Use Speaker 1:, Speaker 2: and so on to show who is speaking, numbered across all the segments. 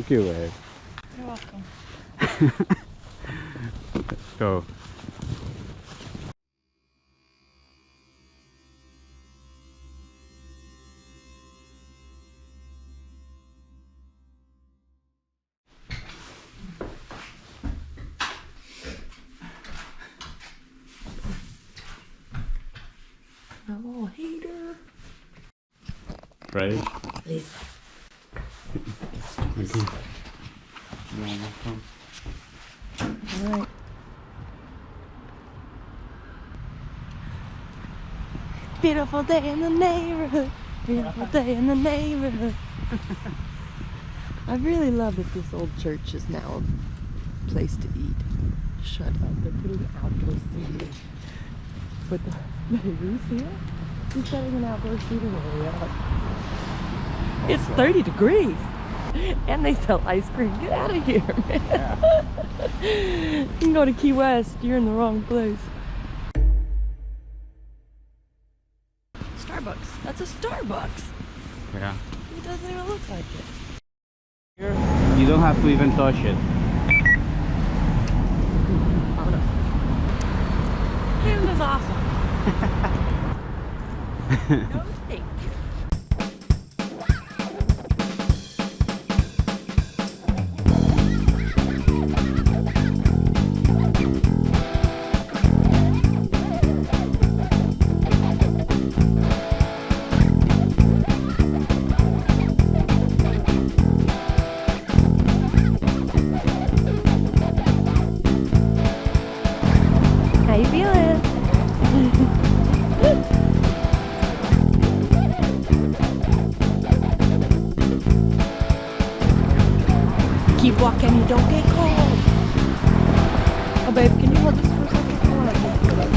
Speaker 1: Thank you, babe.
Speaker 2: You're welcome.
Speaker 1: Let's go.
Speaker 2: Oh, hater.
Speaker 1: Ready?
Speaker 2: Please.
Speaker 1: Okay.
Speaker 2: Alright. Beautiful day in the neighborhood. Beautiful day in the neighborhood. I really love that this old church is now a place to eat. Shut up, they're putting outdoor seating. But the neighbors here, he's setting an outdoor seating area up. It's 30 degrees. And they sell ice cream. Get out of here, man. Yeah. You can go to Key West. You're in the wrong place. Starbucks. That's a Starbucks.
Speaker 1: Yeah.
Speaker 2: It doesn't even look like it.
Speaker 1: You don't have to even touch it.
Speaker 2: Oh no. This is awesome. No, thank you. How you feeling? Keep walking, you don't get cold. Oh babe, can you hold this for a second? I wanna get it up.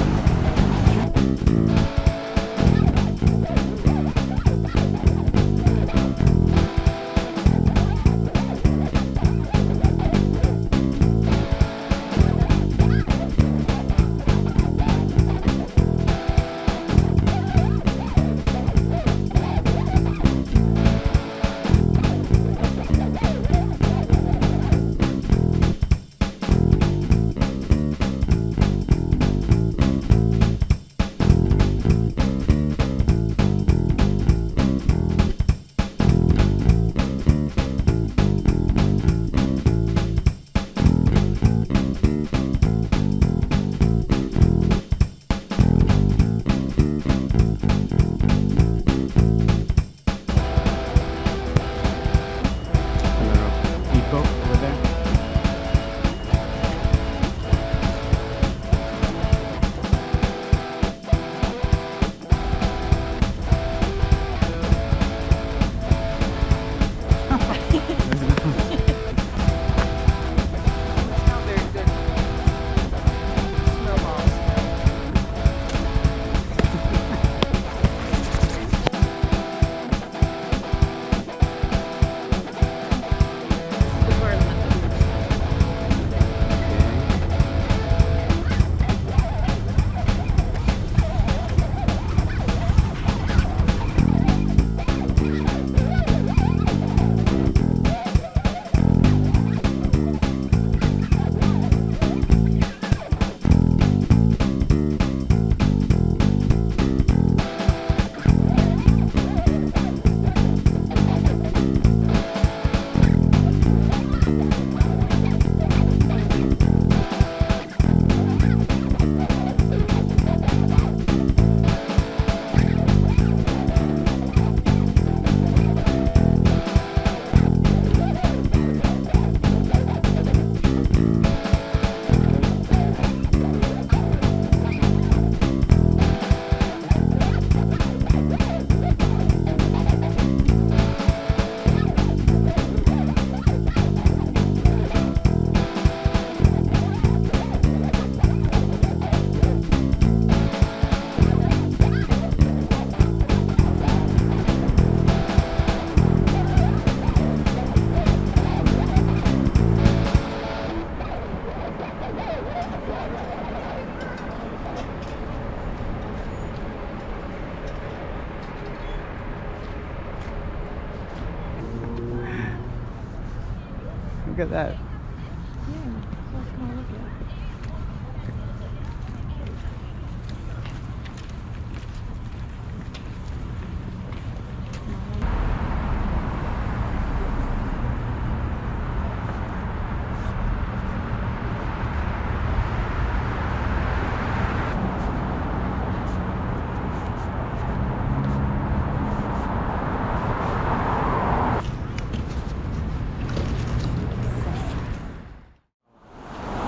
Speaker 1: at that.
Speaker 2: Yeah, that's what I was gonna look at.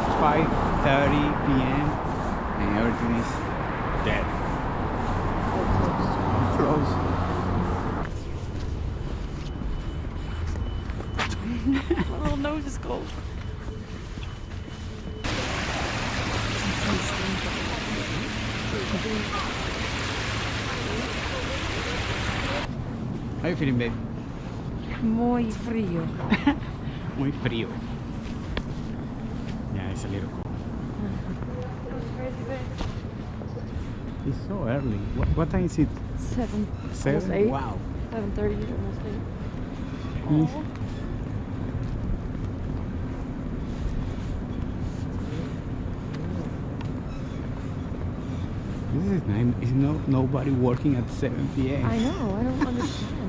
Speaker 1: It's 5:30 p.m. and everything is dead. Close.
Speaker 2: My little nose is cold.
Speaker 1: How you feeling, babe?
Speaker 2: Muy frío.
Speaker 1: Muy frío. Yeah, it's a little cold. It's so early. What time is it?
Speaker 2: 7.
Speaker 1: 7?
Speaker 2: Almost 8.
Speaker 1: Wow.
Speaker 2: 7:30, almost 8.
Speaker 1: Mm.
Speaker 2: Aw.
Speaker 1: This is nice. Is nobody working at 7 p.m.
Speaker 2: I know, I don't understand.